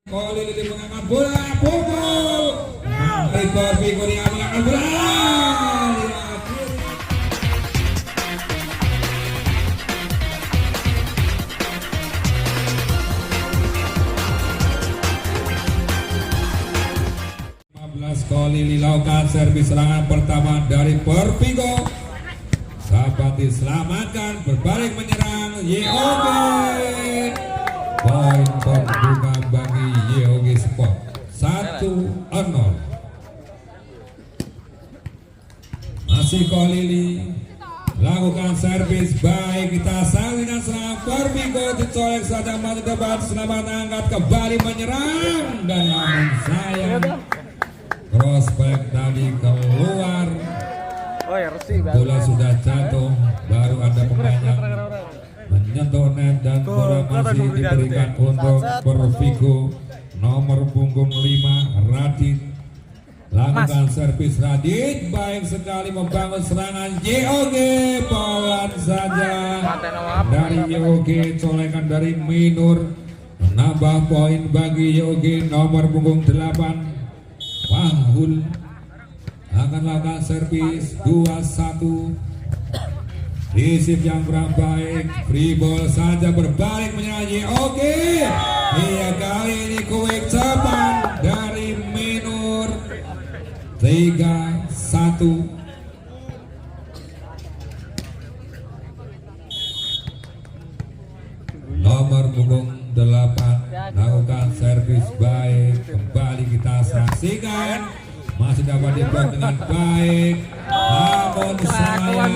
Koli Lili mengangkat bola, pukul. Rekor Figuria mengangkat bola. Koli Lilakukan servis serangan pertama dari Perpigo. Sahabat diselamatkan, berbalik menyerang YOG. Poin pembuka bagi YOG Sport 1-0. Masih Kolili lakukan servis baik, kita salingan serang Perpigo, dicolek saja maju depan, selamat angkat kembali menyerang dan namun sayang prospek tadi keluar. Bola sudah jatuh, baru ada pemain yang menyentuh net dan bola masih diberikan untuk Perpigo. Nomor punggung 5 Radit lakukan servis. Radit baik sekali membangun serangan YOG, pelan saja dari YOG, colekan dari Minur menambah poin bagi YOG. Nomor punggung 8 Wahul akan lakukan servis 2-1. Risip yang kurang baik, free ball saja, berbalik menyerang YOG. Iya, kali ini quick cepat dari Minur 3-1. Nomor punggung 8 lakukan servis baik, kembali kita saksikan, masih dapat dibuat dengan baik, namun sayang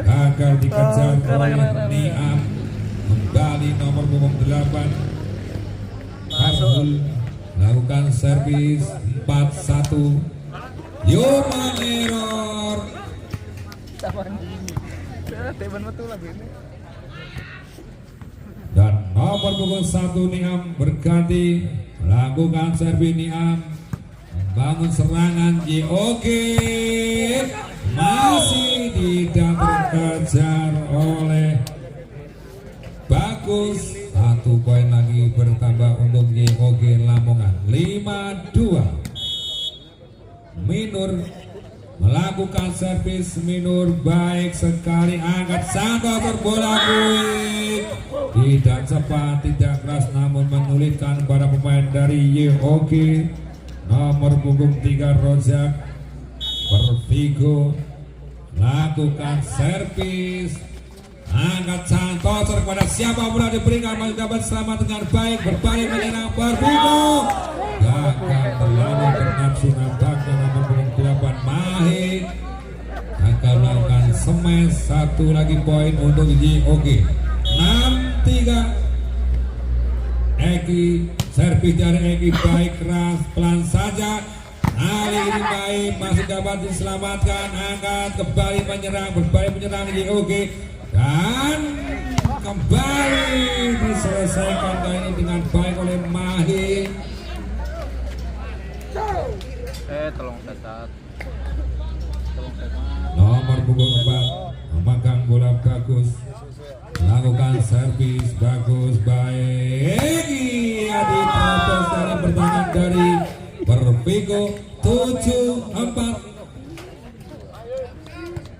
gagal dikejar oleh Niam. Kembali nomor punggung 8 Harul lakukan servis 4-1. Human error. Dan nomor punggung 1 Niam berganti lakukan servis. Niam membangun serangan YOG, masih tidak terkejar oleh Bagus. 1 poin lagi bertambah untuk YOG Lamongan 5-2. Minur melakukan servis. Minur baik sekali, angkat sangka berbola quick, tidak cepat, tidak keras, namun menyulitkan para pemain dari YOG. Nomor punggung 3 Rozak Perpigo lakukan servis, angkat Santoso kepada siapa pula diberikan, masih dapat selamat dengan baik, berbalik menyerang Perpigo. Gagal terlalu bernafsu nampaknya. Nomor punggung 8 Mahik akan melakukan smash. 1 lagi poin untuk YOG 6-3. Eki servis dari Eki baik, keras, pelan saja. Kali ini baik, masih dapat diselamatkan, angkat kembali menyerang, berbalik menyerang YOG dan kembali diselesaikan kali ini dengan baik oleh Mahik. Tolong catat. Nomor punggung 4 memegang bola Bagus, lakukan servis bagus baik. Adi terlepas dari pertahanan dari Perpigo 7-4.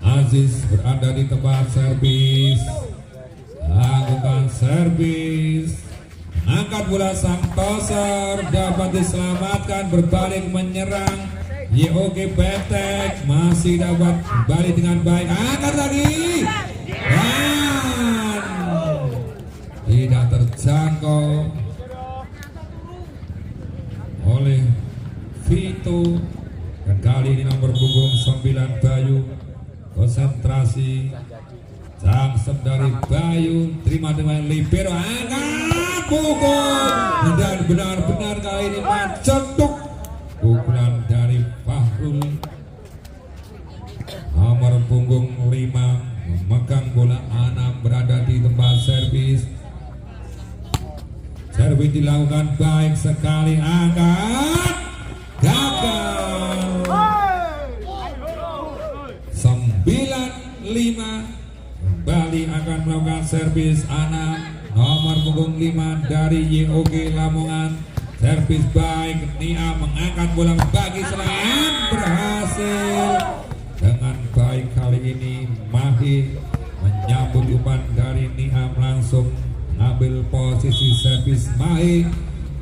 Aziz berada di tempat servis, lakukan servis, angkat bola. Santoso dapat diselamatkan, berbalik menyerang YOG. Petek masih dapat kembali dengan baik, angkat lagi dan tidak terjangkau oleh Vito. Dan kali ini nomor punggung 9 Bayu konsentrasi, jangkep dari Bayu, terima dengan libero, angkat pukul dan benar-benar kali ini mencetuk pukulan dari Fahrul. Nomor punggung 5 memegang bola. Anam berada di tempat servis. Servis dilakukan baik sekali, angkat, gagal. 9-5. Kembali akan melakukan servis. Anam nomor punggung 5 dari YOG Lamongan. servis baik, Nia mengangkat bola bagi serangan berhasil dengan baik kali ini. Mahi menyambut umpan dari Nia, langsung mengambil posisi servis. Mahi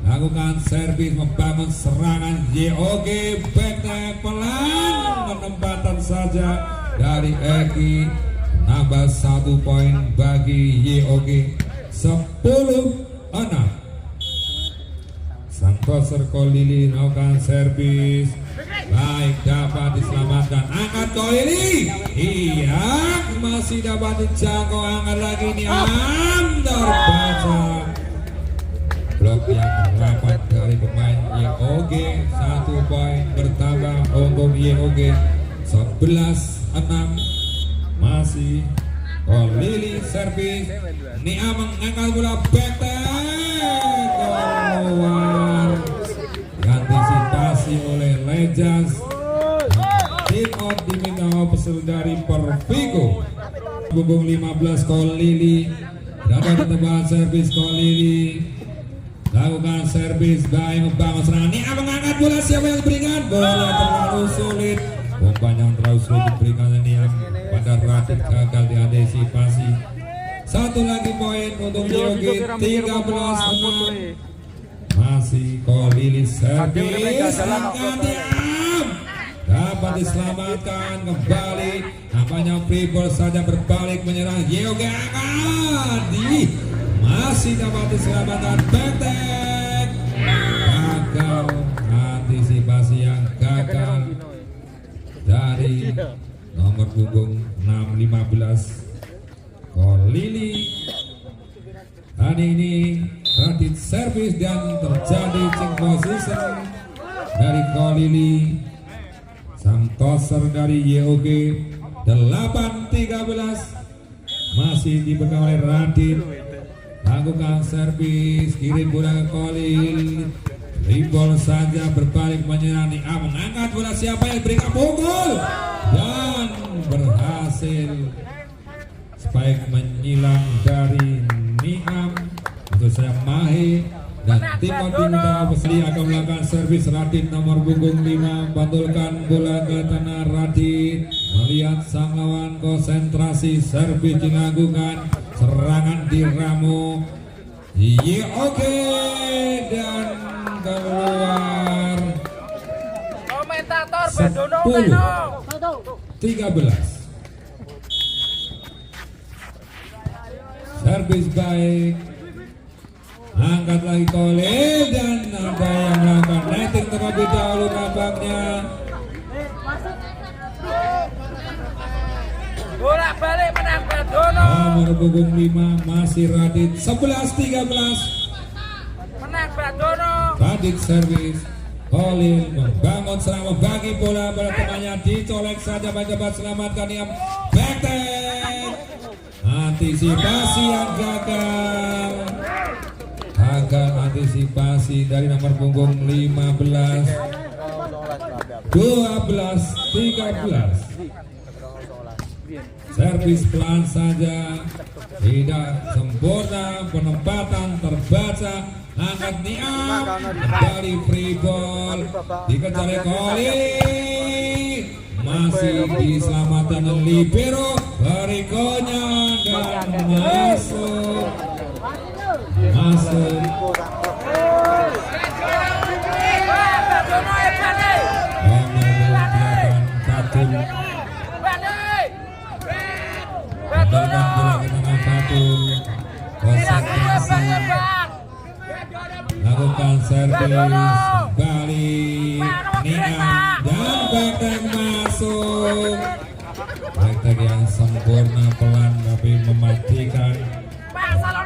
lakukan servis membangun serangan. YOG backnya pelan, penempatan saja dari Eki, nambah 1 poin bagi YOG. 10-6. Santoser Kolili melakukan servis baik, dapat diselamatkan. Angkat Kolili, iya masih dapat dijangkau. Angkat lagi Niam, terbaca blok yang rapat dari pemain YOG. 1 poin bertambah untuk YOG. 11-6. Masih Kolili servis, Nia mengangkat bola back keluar, diantisipasi oleh Lejas. Timot diminta peserta dari Pervigo. Punggung 15 Kolili, dapat ditebak servis Kolili, lakukan servis baik, membangun serangan. Nia mengangkat bola, siapa yang berikan? Bola terlalu sulit, umpan yang terlalu sulit diberikan Nia pada Radit, gagal diantisipasi. 1 lagi poin untuk YOG. 13-6. Masih Kolili servis, angkat Niam, dapat diselamatkan kembali. Nampaknya Freeball saja berbalik menyerang. YOG angkat, masih dapat diselamatkan. Back gagal, antisipasi yang gagal dari nomor punggung 6-15 Kolili. Hari ini Radit servis dan terjadi change position dari Kolili. Sang toser dari YOG. 8-13. Masih dipegang oleh Radit. Lakukan servis, kirim bola ke Kolili. Ribol saja berbalik menyerang. Nia mengangkat bola, siapa yang berikan pukul dan berhasil. Spike menyilang dari Niam. Untuk saya Mahi dan Timot diminta Pesli akan melakukan servis. Radit nomor punggung 5 pantulkan bola ke tanah. Radit melihat sang lawan, konsentrasi, servis dilakukan, serangan diramu YOG dan keluar. Komentator 10-13. Servis baik, angkat lagi Kolil, dan ada yang melakukan netting terlebih dahulu nampaknya. bola balik menang Badono. Nomor punggung 5 masih Radit. 11-13. Menang Badono. Radit servis, Kolil membangun serangan, bagi bola pada temannya, dicolek saja cepat selamatkan Niam. Backtake, antisipasi yang gagal. Gagal antisipasi dari nomor punggung 15. 12-13. Servis pelan saja, tidak sempurna, penempatan terbaca. Angkat Niam, kembali free ball, dikejar oleh Kolili, masih diselamatkan libero berikutnya dan masuk. Lakukan servis kembali Niam dan backdack masuk. Backdack yang sempurna, pelan tapi mematikan.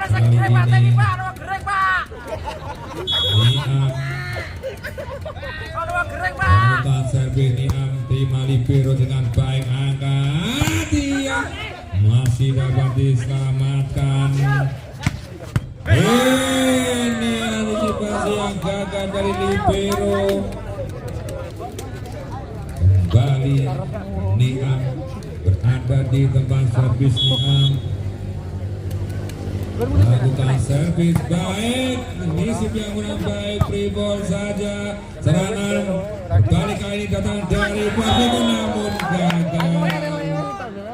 Kali ini Niam lakukan servis, Niam terima libero dengan baik, angkat dia masih dapat diselamatkan. Ini antisipasi yang gagal dari libero. Kembali Niam berada di tempat servis Niam. Lakukan servis baik, nisip yang kurang baik, free ball saja. Serangan balik kali ini datang dari Perfigo namun gagal.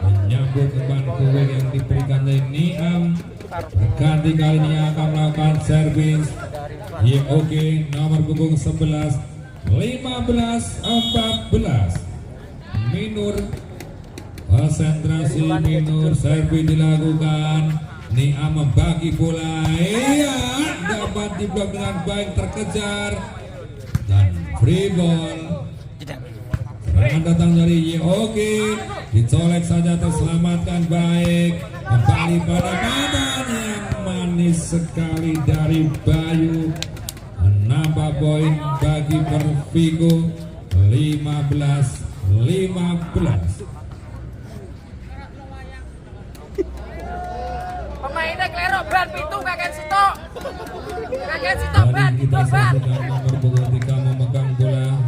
Menyambut umpan kue yang diberikan dari Niam. Berganti kali ini akan melakukan servis. Oke, nomor punggung 11, 15, 14. Minur, konsentrasi Minur, servis dilakukan. Niam membagi bola, iya, dapat diblok dengan baik, terkejar dan free ball. Serangan datang dari Yogi, dicolek saja terselamatkan baik. Kembali pada badan yang manis sekali dari Bayu. Menambah poin bagi Perfigo 15-15. Pemainnya klero ban pintu kakek sitok ban Kita ban saksikan nomor punggung 3 memegang bola.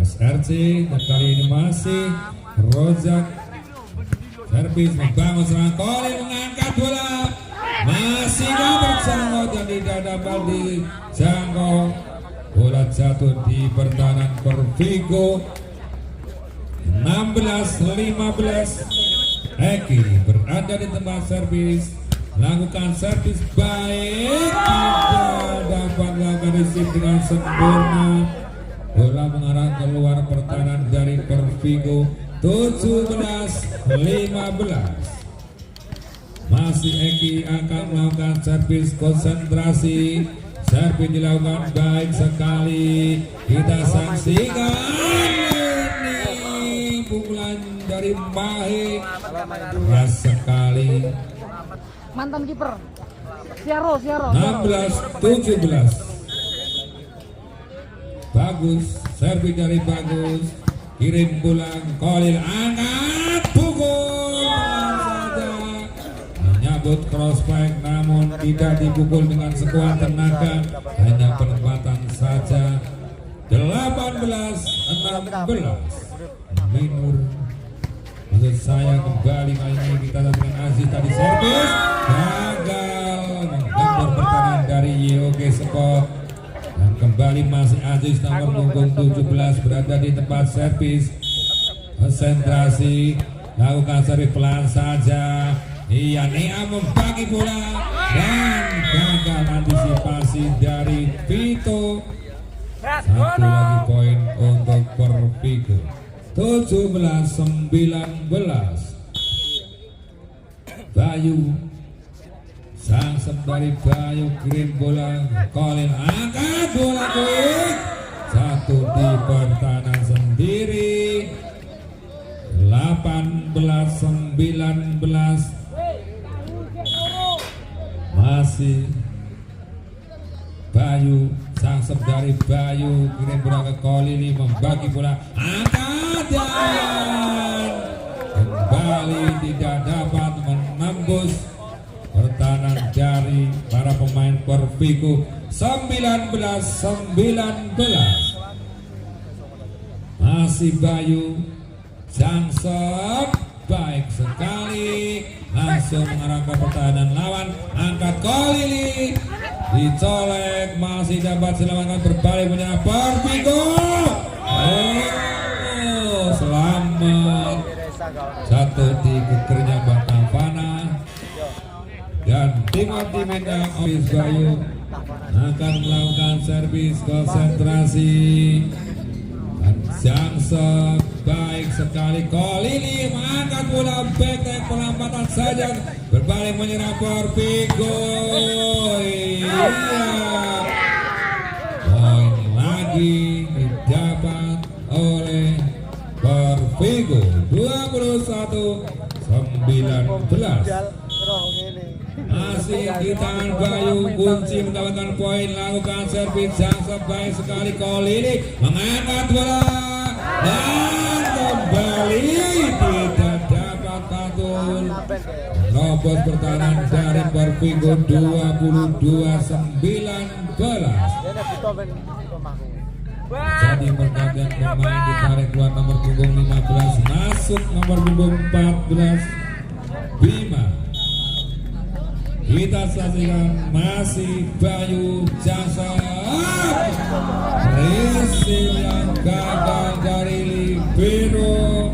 SRC kali ini masih Rozak. Servis membangun serangan, Kolil mengangkat bola, masih gak terjangkau dan tidak dapat dijangkau. Bola jatuh di pertahanan Perfigo. 16-15. Eki berada di tempat servis, lakukan servis baik, tidak dapat lakukan receive dengan sempurna. Bola mengarah keluar pertahanan dari Perfigo. 17-15. Masih Eki akan melakukan servis konsentrasi. Servis dilakukan baik sekali. Kita saksikan ini pukulan dari Mahe, keras sekali. Mantan kiper Siaro 16-17. Bagus, servis dari Bagus. Kirim pulang, Kolil angkat, pukul saja. Menyambut crossback namun tidak dipukul dengan sekuat tenaga, hanya penempatan saja. 18-16. Minur, maksud saya kembali kali ini kita dengan Aziz tadi servis gagal, menggambur pertahanan dari YOG Sport. Dan kembali masih Aziz nomor punggung 17 berada di tempat servis. Konsentrasi, lakukan servis pelan saja. Iya, Nia membagi bola dan gagal antisipasi dari Vito. Satu lagi poin untuk Perfigo. 17-19. Bayu, sangsep dari Bayu, kirim bola, Kolil angkat bola quick, satu di pertahanan sendiri. 18-19. Masih Bayu, sangsep dari Bayu, kirim bola ke Kolili, membagi bola, angkat dan kembali tidak dapat menembus pertahanan dari para pemain Perfigo. 19-19. Masih Bayu, sangsep baik sekali, langsung mengarah ke pertahanan lawan, angkat Kolili, dicolek, masih dapat selamatkan, berbalik menyerang Perfigo. Selamat, satu di kekernya Batang Fana dan Timothy Mendang Ofis Bayu akan melakukan servis konsentrasi dan Jangsek baik sekali. Kolili mengangkat bola, back perlambatan saja, berbalik menyerang Perfigo. Iya, poin lagi didapat oleh Perfigo. 21-19. Masih di tangan Bayu, kunci mendapatkan poin, lakukan servis Jangsek baik sekali. Kolili mengangkat bola dan kembali tidak dapat pantun. Robot pertahanan dari Perfigo. 22-19. Jadi pergantian pemain ditarik keluar nomor punggung 15 masuk nomor punggung 14 Bima. Kita saksikan masih Bayu Jasa. Receive yang gagal dari libero.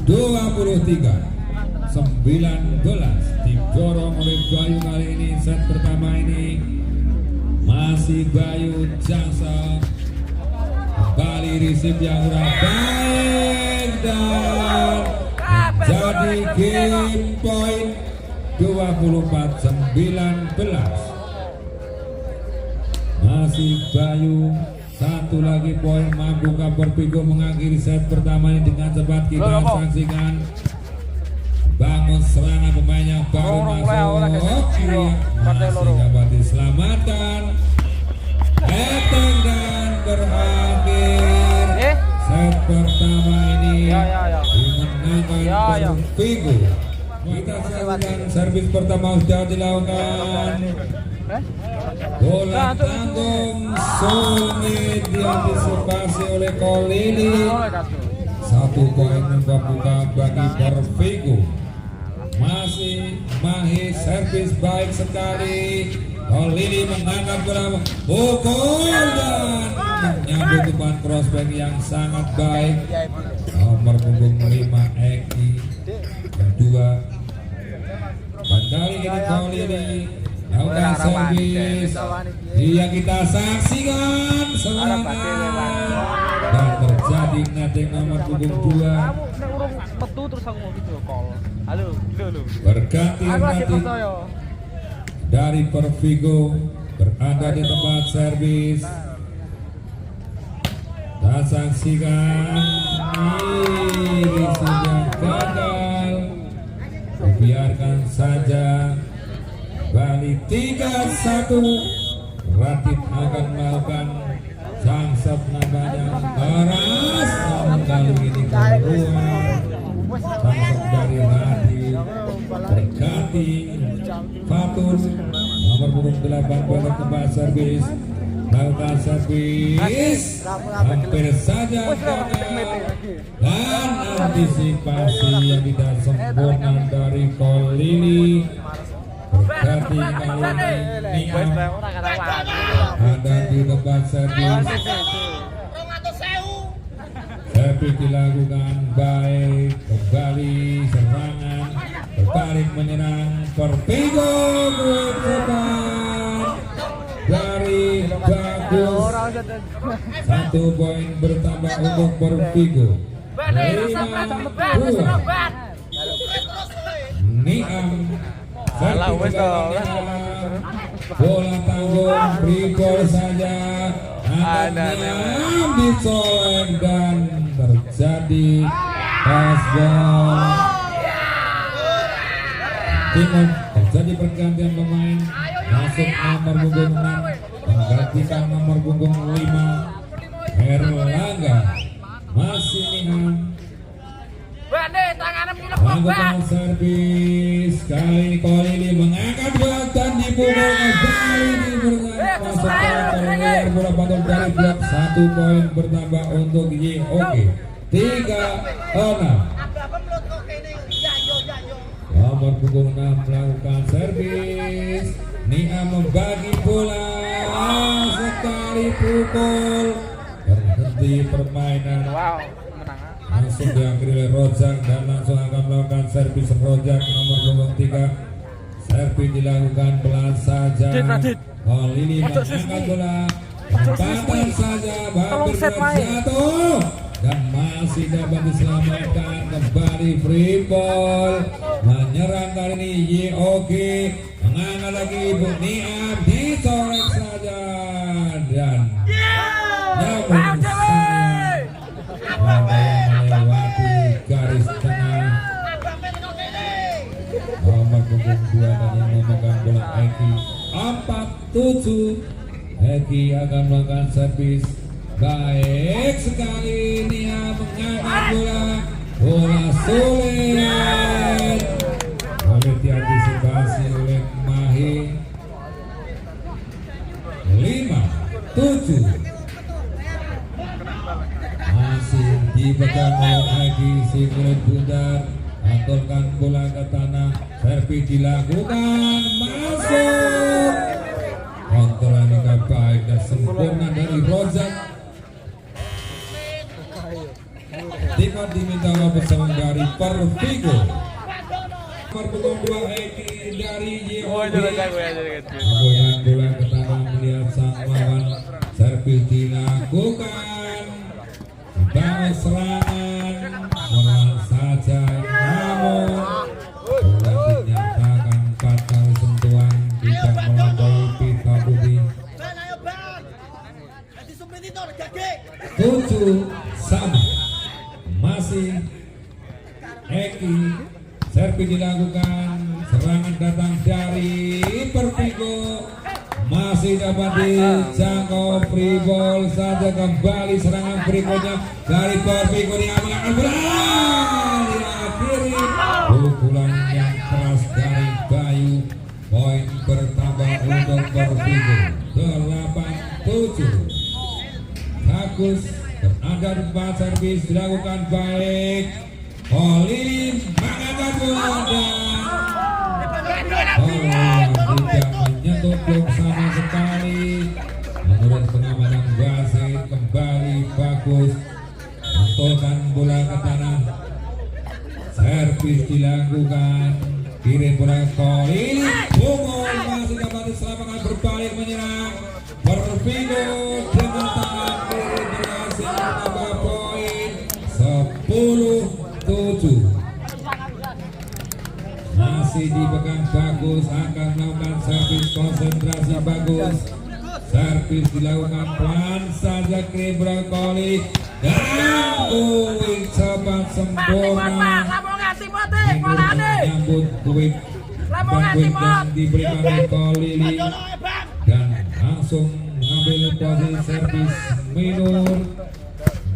23-19 diborong oleh Bayu kali ini. Set pertama ini masih Bayu Jasa. Kembali receive yang baik dan jadi game point 24-19. Masih Bayu, satu lagi poin. Mampukah Perpigo mengakhiri set pertama ini dengan cepat? Kita saksikan bangun serangan pemain yang baru masuk. Masih dapat diselamatkan. Eteng dan berakhir set pertama ini dimenangkan Perpigo. Kita saksikan servis pertama sudah dilakukan. Bola tanggung sulit diantisipasi oleh Kolili. Satu poin membuka bagi Perpigo. Masih Mahi servis baik sekali. Kolili mengangkat bola, pukul dan menyambut depan crossback yang sangat baik. Nomor punggung 5 Eki. Kedua kali ini Kolili lakukan servis yang kita saksikan serangan dan terjadi netting nomor punggung 2. Berganti dari Perpigo berada di tempat servis. Kita saksikan ini sudah gagal. Biarkan saja. Bali 3-1. Ratib akan melakukan sangsap namanya keras. Namun kali ini keluar sangsap dari Ratib. Berganti Fatur nomor punggung 8 boleh kembali servis. Lakukan servis hampir saja gagal. Dan antisipasi yang tidak sempurna dari Kolili. Berganti kali ini ada di tempat servis. Servis dilakukan baik. Kembali serangan. Berbalik menyerang Perpigo. Dari bagus. Satu poin bertambah untuk Perpigo. 5-2. Niam. Bola tanggung Brigol saja. Niam dicolek dan terjadi passball. Timur terjadi pergantian pemain. Masuk nomor punggung 6 menggantikan nomor punggung 5 Herlangga. Masih Niam. Lakukan servis. Kali ini Kolili mengangkat bola dan dipukul kembali diberikan masukan keluar bola pantul dari blok. 1 poin bertambah untuk YOG. 3-6. Nomor punggung 6 melakukan servis. Nia membagi bola. Sekali pukul. Berhenti permainan. Langsung diakhiri oleh Rojak dan langsung akan melakukan servis Rojak nomor punggung 3. Servis dilakukan pelan saja. Kolili mengangkat bola. Tempatan saja. Hampir jatuh. Dan masih dapat diselamatkan. Kembali free ball. Menyerang kali ini YOG. Mengangkat lagi Ibu Niam. Dicolek saja. Dan namun sayang melewati garis tengah. Nomor punggung 2 dan yang memegang bola Eki. 4-7. Eki akan melakukan servis. Baik sekali Nia mengangkat bola. Bola sulit. Oleh diantisipasi oleh Mahi. 5-7. Masih dipegang oleh Egi si kulit bundar, aturkan bola ke tanah, servis dilakukan, masuk. Kontrol yang baik dan sempurna dari Rozak. Timur diminta bersama dari Pervigo. Perpukul 2 Eki dari JOB. Goyang bola ke tanah melihat sang lawan, servis dilakukan, bawa serangan, melawan saja, namun bola dinyatakan batal sentuhan, tidak melampaui pita bumi. 7 sama. Masih Eki, servis dilakukan, serangan datang dari Pervigo, masih dapat dijangkau, free ball saja, kembali serangan berikutnya dari Pervigo, diambil bola, diakhiri pukulan yang keras dari Bayu. Poin bertambah untuk Pervigo 8-7. Bagus, berada di tempat, servis dilakukan baik. Olin mengangkat bola dan tidak menyentuh blok sama sekali. Menurut pengamanan wasit, kembali bagus, mantulkan bola ke tanah, servis dilakukan, kirim bola ke Olin, pukul, masih dapat diselamatkan, berbalik menyerang. Pervigo dengan tangan kiri berhasil menambah poin 10-7. Masih dipegang bagus, akan melakukan servis, konsentrasi bagus, servis dilakukan pelan saja, kirim brokoli dan kuik cepat sempurna. Menyambut kuik yang diberikan oleh Kolili dan langsung mengambil posisi servis Minur.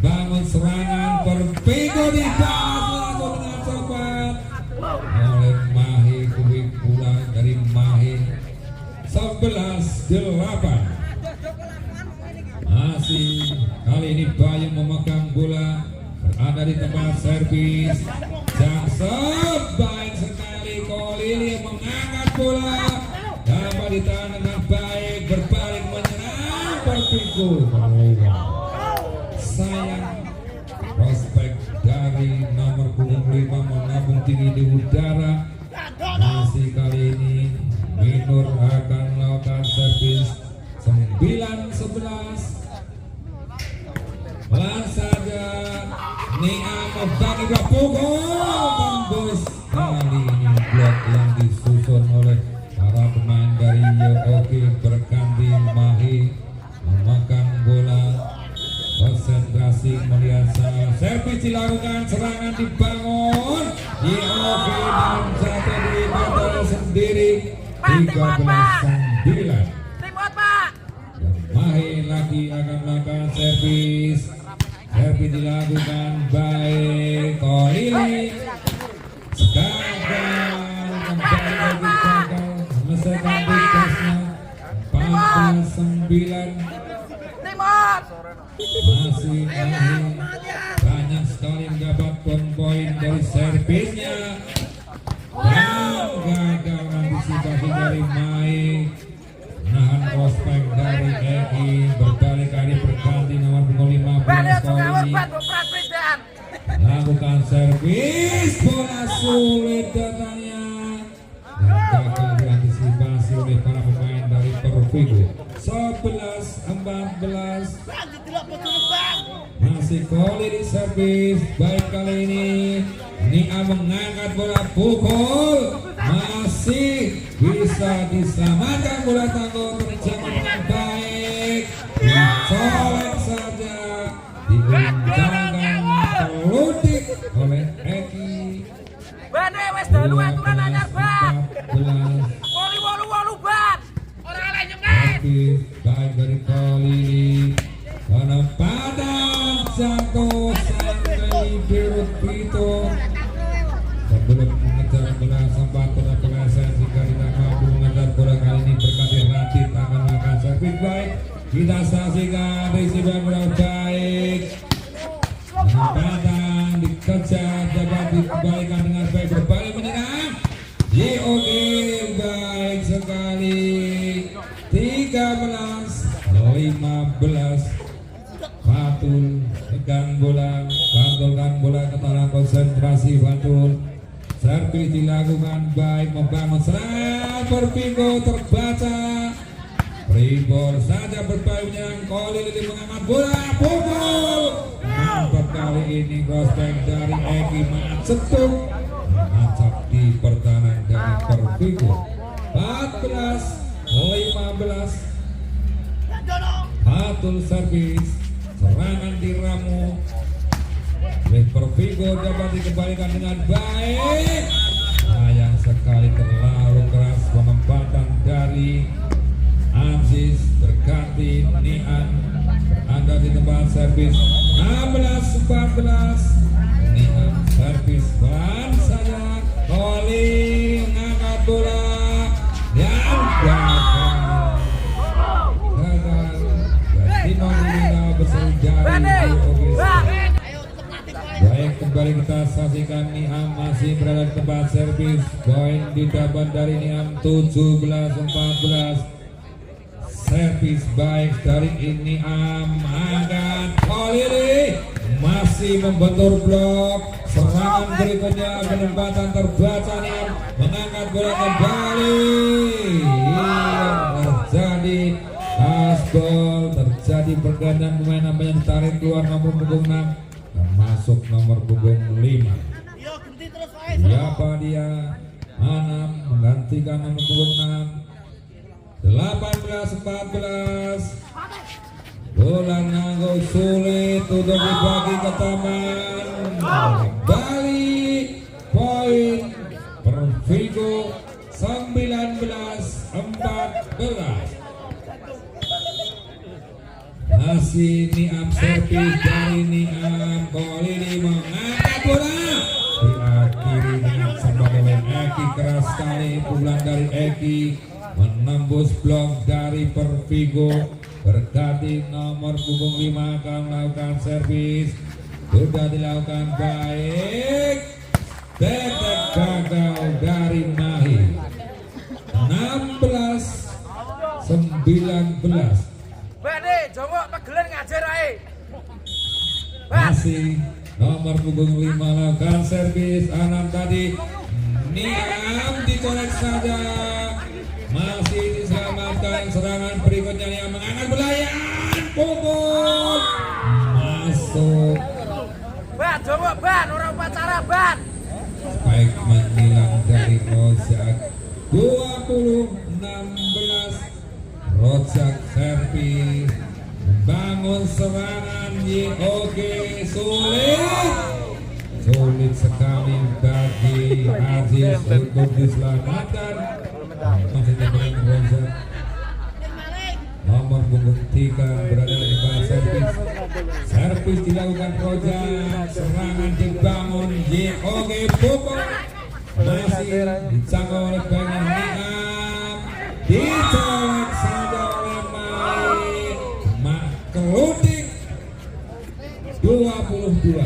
Bangun serangan, Pervigo dibalas dengan cepat oleh Mahi, kuik pula dari Mahi. 11-8. Masih kali ini Bayu memegang bola, berada di tempat servis. Jackson baik sekali, Kolili mengangkat bola, dapat ditahan dengan baik, berbalik menyerang Pervigo. Sayang, prospek dari nomor punggung 5 menabung tinggi di udara. Masih kali ini Minur akan melakukan servis 9-11. Pelan saja, Nia membagi dua pukul, tembus. Kali ini blok yang disusun oleh para pemain dari Yogi, berganti Mahi memakan bola, konsentrasi melihat sana, servis dilakukan, serangan dibangun, Yogi dan jatuh di batal sendiri. 13-9. Dan Mahi lagi akan melakukan servis, servis dilakukan baik, Kolili gagal, kembali lagi gagal, menyelesaikan tugasnya. 14-9. Masih banyak sekali mendapat poin dari servisnya dan gagal antisipasi dari Mai, menahan prospek dari Eki. Berbalik kali berganti nomor punggung 15 Kolili, lakukan servis, bola sulit datangnya dan gagal diantisipasi oleh para pemain dari Pervigo. 11-14. Masih Kolili servis, baik kali ini Nia mengangkat bola, pukul, masih bisa diselamatkan, bola tangguh terjangkau dengan baik, dicolek saja, diunggangkan, terludik oleh Eki. Bane wes dalu aturan anyar, Bang. 14. Wolu-wolu ban. Ora oleh nyengat. Baik dari Kolili, penempatan jatuh sampai Birut Pito. Sebelum mengejar bola sempat kena keleset jika tidak mampu mengejar bola, kali ini berganti Radit Kita saksikan receiver bola baik. Penempatan dikejar dapat dikembalikan dengan baik, berbalik menyerang. Oke, baik sekali. 13-15. Fatul pegang bola, pantulkan bola ke tanah, konsentrasi Fatul. Servis dilakukan baik, membangun serangan. Pervigo terbaca. Pribor saja berbalik menyerang. Koli Lili mengangkat bola, pukul. Mantap kali ini prospek dari Eki Macetuk. Menancap di pertahanan dari Pervigo. 14-15. Fatul servis, serangan diramu. Pervigo dapat dikembalikan dengan baik. Sayang sekali terlalu keras penempatan dari Aziz, berganti Nian berada di tempat servis. 16-14. Nian servis pelan saja. Koli mengangkat bola dan gagal. Baik, kembali kita saksikan Niam masih berada di tempat servis. Poin didapat dari Niam 17-14. Servis baik dari Niam. Angkat Kolili masih membentur blok. Serangan berikutnya penempatan terbaca. Niam mengangkat bola kembali. Terjadi asbol, terjadi pergantian pemain namanya ditarik keluar nomor punggung 6 dan masuk nomor punggung 5. Siapa dia? Anam menggantikan nomor punggung 6. 18-14. Bola nanggo sulit untuk dibagi ke taman. Kembali poin Pervigo 19-14. Masih Niam servis dari Niam. Kolili mengangkat bola. Diakhiri dengan sepak oleh Eki, keras sekali pukulan dari Eki, menembus blok dari Pervigo. Berganti nomor punggung 5 akan melakukan servis. Sudah dilakukan baik. Tetek gagal dari Mahi. 16-19. Bade, jongok pegelen ngajar ae. Masih nomor punggung 5 lakukan servis. Anam tadi Niam dicolek saja. Masih diselamatkan. Serangan berikutnya Niam mengangkat belayan. Pukul masuk. Ban, jongok ban, orang upacara ban. Baik menghilang dari Rozak. 20-16. Rozak servis, membangun serangan. Oke, sulit sekali bagi Aziz untuk diselamatkan. Masih diberikan Rozak. Nomor punggung 3 berada di bawah servis. Servis dilakukan Rozak, serangan dibangun. Oke, pukul masih dicangkau oleh Bengan Niam. Dicolek saja oleh Mai Kelutik. 22-16.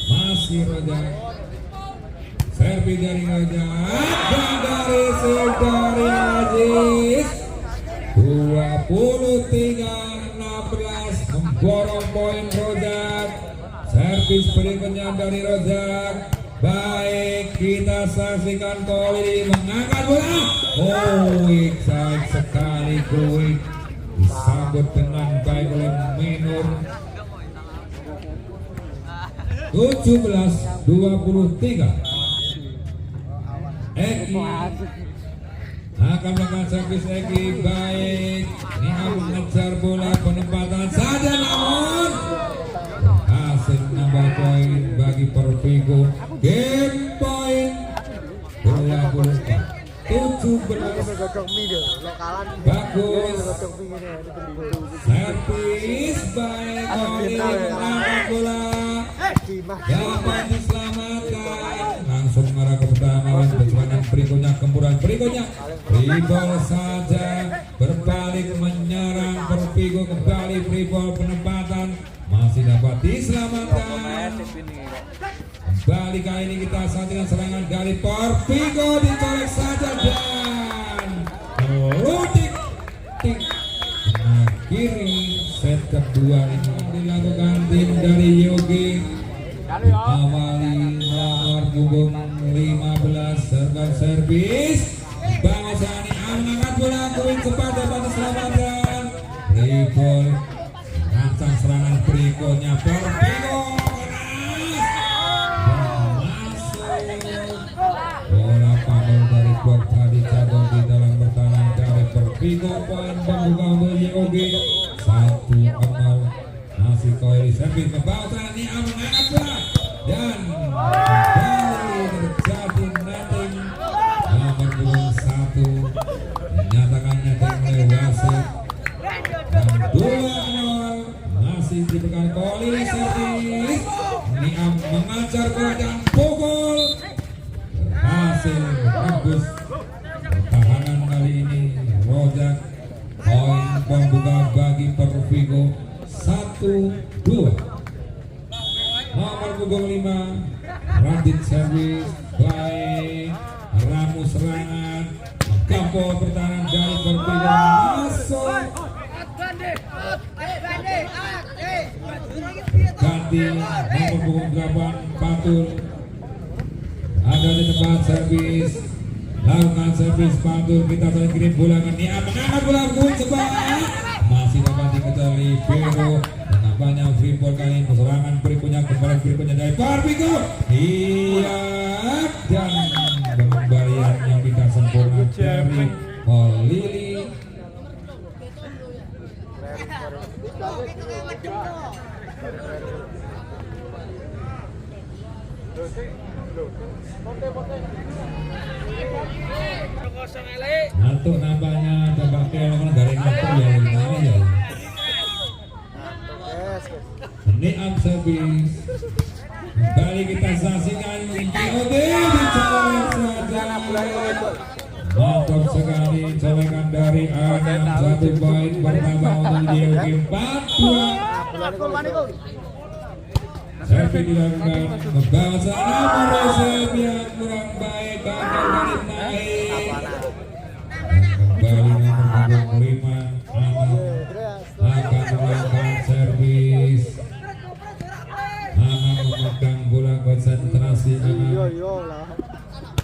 Masih Rozak. Servis dari Rozak. Dari Aziz. 23-16. Memborong poin Rozak. Servis berikutnya dari Rozak. Baik, kita saksikan Koli mengangkat bola. Kuik, baik sekali Kuik. Disambut dengan baik oleh Minur. 17-23. Eki akan melakukan servis. Eki baik. Niam mengejar bola, penempatan saja namun hasil nambah poin bagi Pervigo. Game point 24. 17. Bagus. Servis baik. Koli mengangkat bola. Dapat diselamatkan. Langsung mengarah ke pertahanan. Berserangan berikutnya, gempuran berikutnya. Ribol saja berbalik. Kembali kali ini kita saksikan serangan dari Perpigo, dicolek saja dan meludik tik kiri. Set kedua ini dilakukan tim dari Yogi. Awali nomor punggung 15 serban servis. Bang Osani angkat bola koin kepada batas selamatkan. Ribol rancang serangan berikutnya Perpigo. Bola panel dari blok tadi cabut di dalam pertahanan dari Perpigo. Poin pembuka untuk Yogi 1-0. Masih Koiri servis ke bawah ini mengangkat bola dan kembali terjadi netting nomor punggung 1 menyatakan netting oleh wasit dan 2-0 masih diberikan Koiri servis. Niam mengajar bola dan pukul hasil bagus pertahanan kali ini Rojak. Poin pembuka bagi Perpigo 1-2. Nomor punggung 5 Radit servis baik ramu serangan Kampo pertahanan dari Perpigo masuk ganti nomor punggung 8 Patul ada di tempat servis, lakukan servis Patul. Kita saling kirim bola ke Nia mengangkat bola gol cepat masih dapat dikejar libero. Banyak free ball kali ini serangan berikutnya berikutnya dari Perpigo. Iya dan pembalian yang tidak sempurna dari Lili. Nantuk nambahnya coba kelompok dari ngatur ya gimana ya. Niam servis kembali kita saksikan Yogi dicolek saja. Mantap sekali colekan dari Adam. 1 poin pertama untuk Yogi 4-2. Servis dilakukan membawa sana Resep yang kurang baik gagal dari naik. Kembali nomor punggung 5 akan melakukan servis. Memegang bola konsentrasi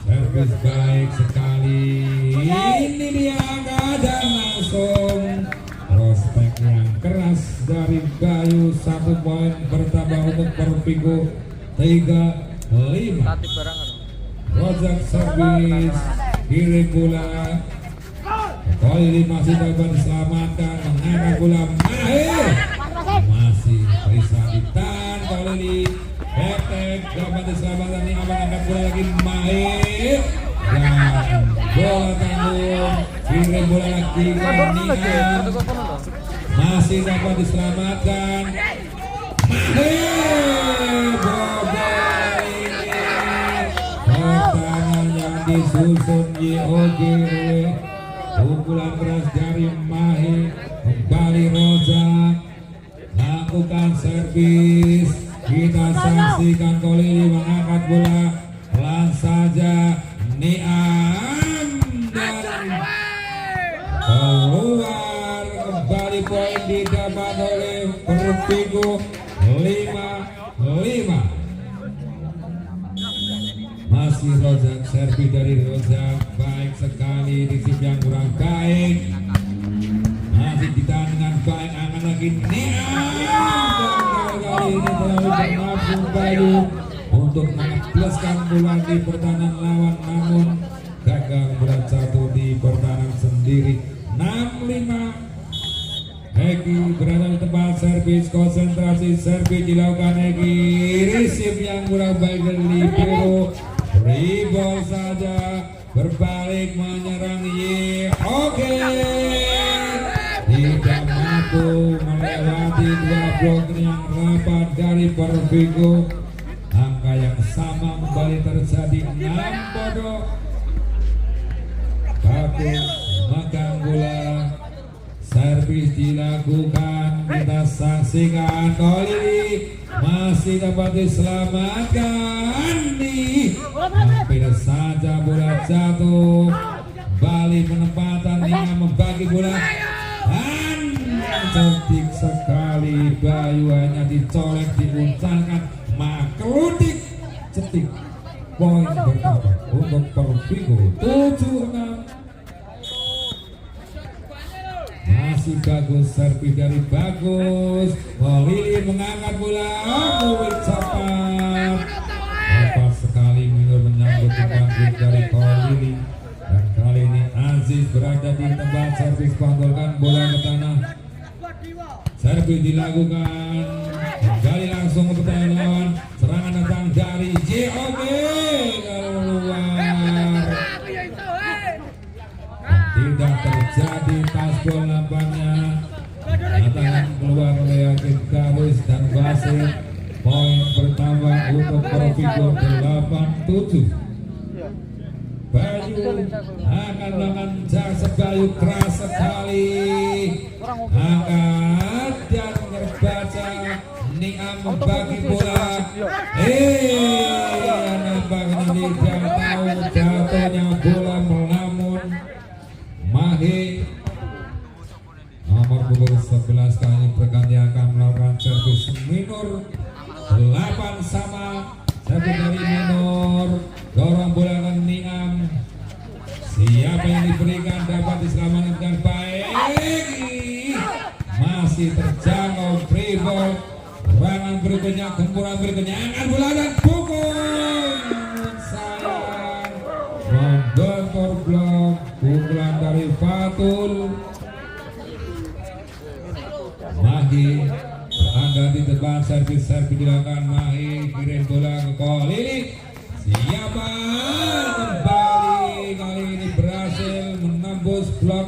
servis baik sekali. Ini dia ada langsung prospek yang keras dari Bayu. 1 poin bertambah untuk Perpigo 3-5. Rojak servis kirim bola. Koiri masih dapat diselamatkan mengangkat bola Mahir masih bisa ditahan Koiri. Petek dapat diselamatkan ini mengangkat bola lagi Mahir dan bola tanggung kirim bola lagi ke Niam masih dapat diselamatkan Mahir. Bola ini pertahanan yang disusun YOG. Pukulan keras dari Mahir. Kembali Rojak lakukan servis. Kita saksikan Kolili mengangkat bola pelan saja. Niam dan keluar. Kembali poin didapat oleh Perpigo 5-5. Masih Rojak servis dari Rojak baik sekali di sim yang kurang baik. Masih ditahan dengan baik akan lagi Niam dan kali ini terlalu berlangsung Bayu untuk mengeplaskan bola di pertahanan lawan namun gagal berat satu di pertahanan sendiri. 6-5. Egi berada di tempat servis konsentrasi servis dilakukan Egi. Receive yang kurang baik dari libero. Ribol saja berbalik menyerang Oke tidak mampu melewati 2 blok yang rapat dari Perpigo. Angka yang sama kembali terjadi 6 bodoh. Bagus megang bola servis dilakukan kita saksikan kali ini masih dapat diselamatkan nih. Hampir saja bola jatuh. Bali penempatan yang membagi bola dan cantik sekali Bayu hanya dicolek diuncangkan makludik cetik poin bertambah untuk Pervigo 7-6. Masih bagus servis dari Bagus. Lili mengangkat bola Muwit cepat lepas sekali Minur menyambut umpan dari Lili. Dan kali ini Aziz berada di tempat servis panggulkan bola ke tanah. Servis dilakukan kembali langsung ke pertandingan lawan. Serangan datang dari JOG keluar. Tidak terjadi touchball nampaknya. Tangan keluar oleh Yakin Kawis dan Basir. Poin bertambah untuk Pervigo 8-7. Bayu akan melakukan jasa Bayu keras sekali. Angkat dan terbaca. Niam membagi bola. Nampaknya tidak tahu jatuhnya bola melamun. Mahi nomor punggung 11 kali berganti akan melakukan servis Minur 8 sama. Servis dari Minur dorong bola ke Niam. Siapa yang diberikan dapat diselamatkan dengan baik. Masih terjangkau free ball. Serangan berikutnya, gempuran berikutnya, angkat bola dan pukul. Sayang membentur blok. Pukulan dari Fatul. Mahi berada di depan servis dilakukan Mahi kirim bola ke Kolili. Siapa kembali kali ini berhasil menembus blok.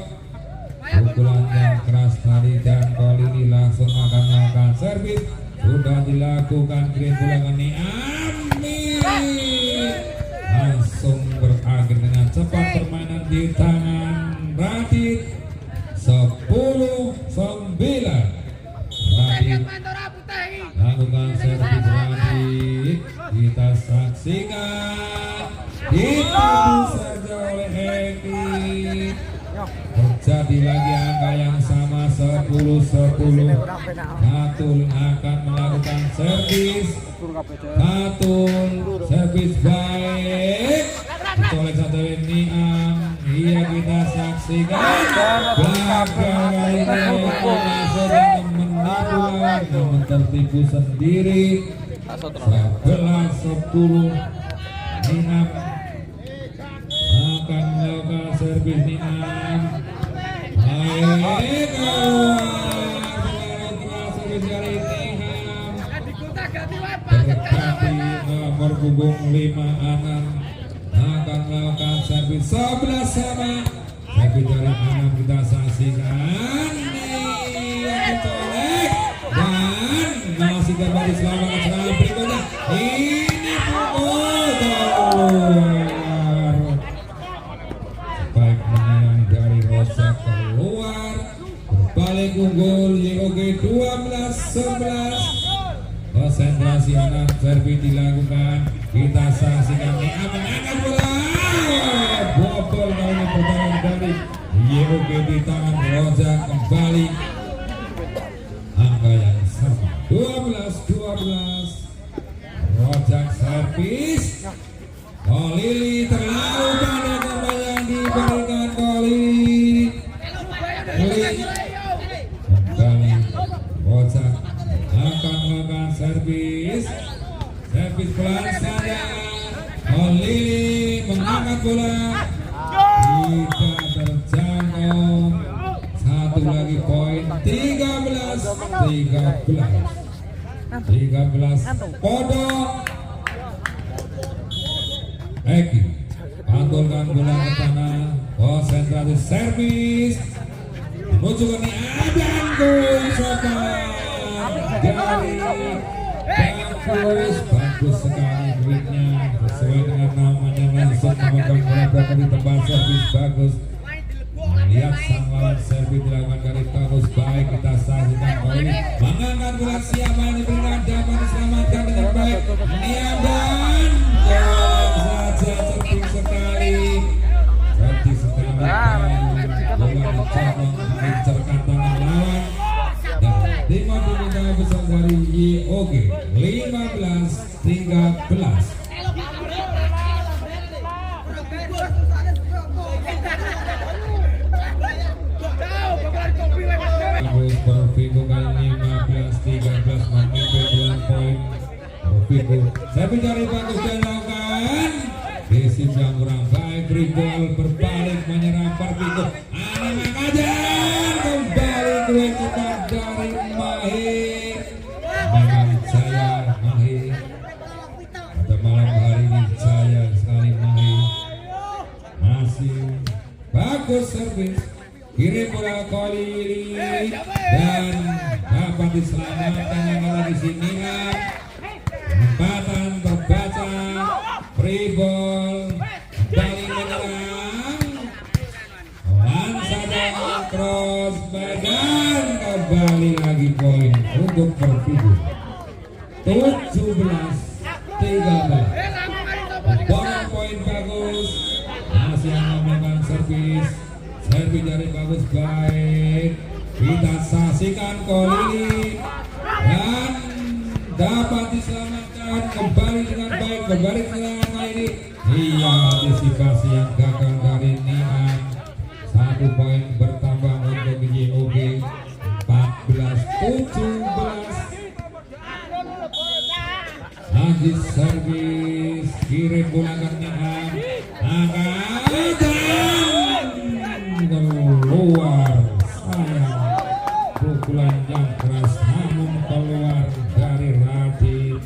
Pukulan yang keras tadi dan Kolili langsung akan melakukan servis. Sudah dilakukan kirim bola ke Niami. Langsung berakhir dengan cepat permainan di tangan Radit 10-9. Radit lakukan servis Radit. Kita saksikan itu saja oleh Eki. Terjadi lagi angka yang sama 10-10. Fatul akan melakukan servis. Fatul servis baik. Colek satu ini iya kita saksikan. Gagal kali ini masuk dan menipu namun tertipu sendiri. 11-10. Niam akan melakukan servis Niam. Baik keluar servis dari Niam. Berganti nomor punggung 5 Anam akan melakukan servis 11 sama. Servis dari Anam kita saksikan. Yang dicolek dan masih kembali selamat serangan berikutnya. Ini pukul keluar. Baik menyerang dari Rosa keluar. Berbalik unggul YOG 12-11. Konsentrasi anak servis dilakukan. Kita saksikan Niam mengangkat bola. Bobol kali ini pertahanan dari YOG di tangan Rosa kembali. Angka yang sama 12-12. Rojak servis. Kolili terlalu banyak kembali yang diberikan Kolili. Kembali Rojak akan melakukan servis. Servis pelan saja. Kolili mengangkat bola. Tidak terjangkau. Satu lagi poin 13 kodok. Eki pantulkan bola ke tanah. Konsentrasi servis menuju ke Niam gol sopan dari Bagus. Bagus sekali duitnya sesuai dengan namanya langsung memegang bola di tempat servis Bagus. Lihat sang lawan servis dilakukan dari bagus, baik kita saksikan kali ini mengangkat bola, siapa yang diberikan dapat diselamatkan dengan baik. Niadan saja cerdik sekali bola mencoba mengincarkan tangan lawan dan timur diminta besar dari YOG 15-13. Pervigo kali 15-13 memimpin 2 poin. Pervigo saya mencari bagus dan lakukan Desim yang kurang baik, Brigol berbalik menyerang Pervigo. Anak Kajar kembali duet cepat dari Mahir. Memang Jaya Mahir pada malam hari ini Jaya sekali Mahir. Masih bagus servis. Kirim bola kali dan dapat diselamatkan lagi di sini. Penempatan terbaca, free ball, kembali menyerang. Saja cross badan, kembali lagi poin untuk Pervigo. 17-13. Bola poin bagus, masih melakukan servis. Servis dari bagus baik, kita saksikan Kolili dan dapat diselamatkan kembali dengan baik, berbalik serangan kali ini. Iya, antisipasi yang gagal dari Niam. 1 poin bertambah untuk YOG 14-17. Lagi servis, kirim bola ke Niam. Keluar sayang, pukulan yang keras namun keluar dari Radit.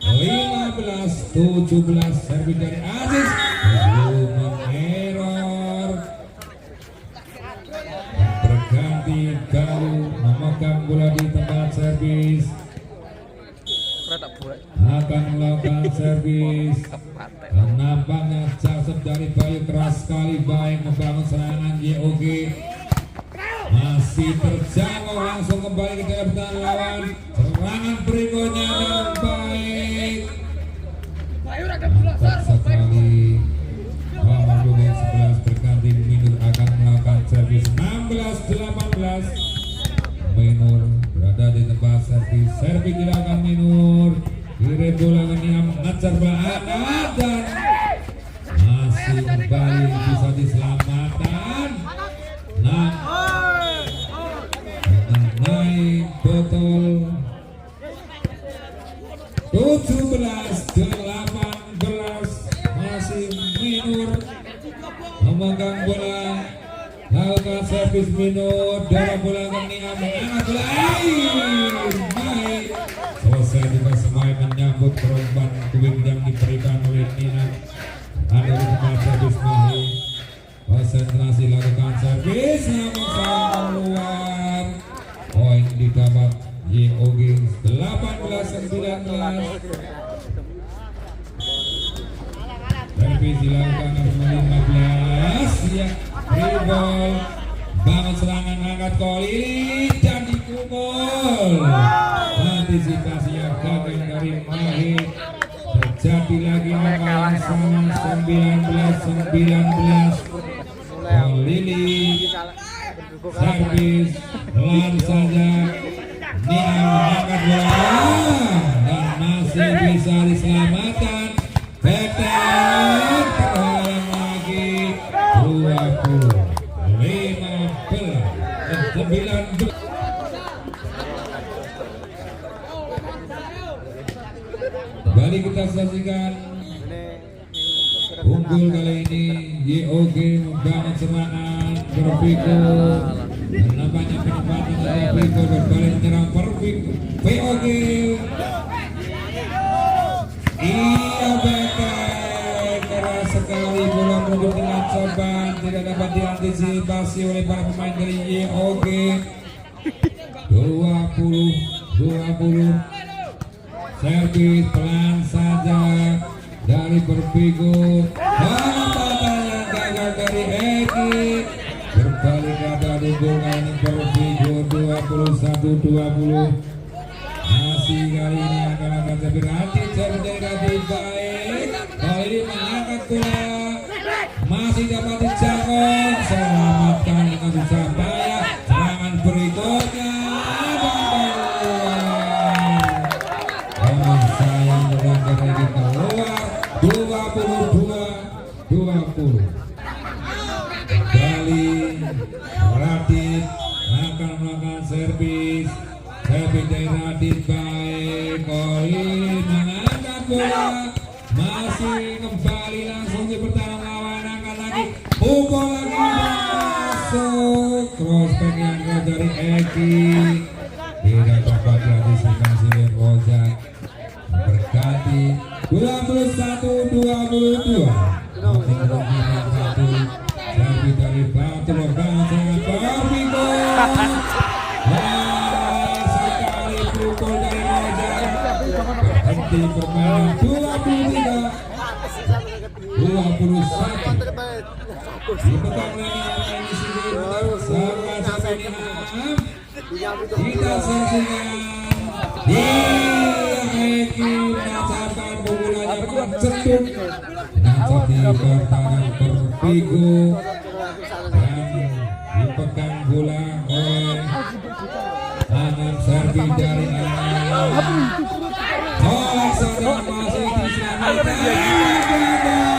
15-17 servis dari Aziz belum mengerror. Berganti Galuh memegang bola di tempat servis, akan melakukan servis. Nampaknya jatuh dari Bayu keras sekali, baik membangun serangan YOG. Masih terjangkau, langsung kembali ke dalam pertahanan lawan. Serangan berikutnya dengan baik. Mantap sekali. Nomor 11 berganti Minur akan melakukan servis 16-18. Minur berada di tempat servis. Servis dilakukan Minur. Kirim bola ke Niam, ngejar bola dan masih kembali bisa diselamatkan. Nah, naik betul. 17-18 masih Minur memegang bola, lakukan servis Minur, dorong bola ke Niam, mengangkat bola. Baik, selesai juga semai menyambut perempuan kuing yang diberikan oleh Nina. Ada di tempat servis Mahi, konsentrasi lakukan servis namun sayang keluar. Poin didapat YOG 18-19. Servis dilakukan nomor 15 ya, free ball, bangun serangan angkat Koli dan dipukul. Antisipasi yang gagal dari Mahir. Terjadi lagi angka sama 19-19. Lili servis pelan saja. Niam mengangkat bola dan masih bisa diselamatkan. Betel terhalang lagi 20-15-19. Kembali kita saksikan unggul kali ini YOG membangun serangan Pervigo. Nampaknya penempatan Pervigo berbalik menyerang Pervigo. YOG iya betul, keras sekali bola menuju dengan coban, tidak dapat diantisipasi oleh para pemain dari YOG. 20-20. Servis pelan saja dari Pervigo. Penempatan yang gagal dari Eki. satu gol kali ini Pervigo 21-20. Masih kali ini akan tapi Radit dari baik. Kali ini mengangkat bola. Masih dapat dijangkau. Selamatkan dengan susah payah. Serangan berikutnya. Sayang melanggar ini keluar 22-20. Kembali Radit akan melakukan servis dari Radit baik. Koi mengangkat bola, masih kembali langsung di pertahanan lawan, angkat lagi, pukul lagi masuk. Cross back yang dari Eki tidak dapat diantisipasi oleh Rozak. Berganti 21-22. Servis dari Batu Lorban sangat Pervigo. Sekali pukul dari Rozak. Berhenti permainan 23-21. Dipegang lagi ini sini sama kita saksikan. Eki merasakan pemulanya tercentut nancap di pertahanan Pervigo dan dipegang bola oleh Anam. Servis dari Anam. Tolak sadar masih diselamatkan.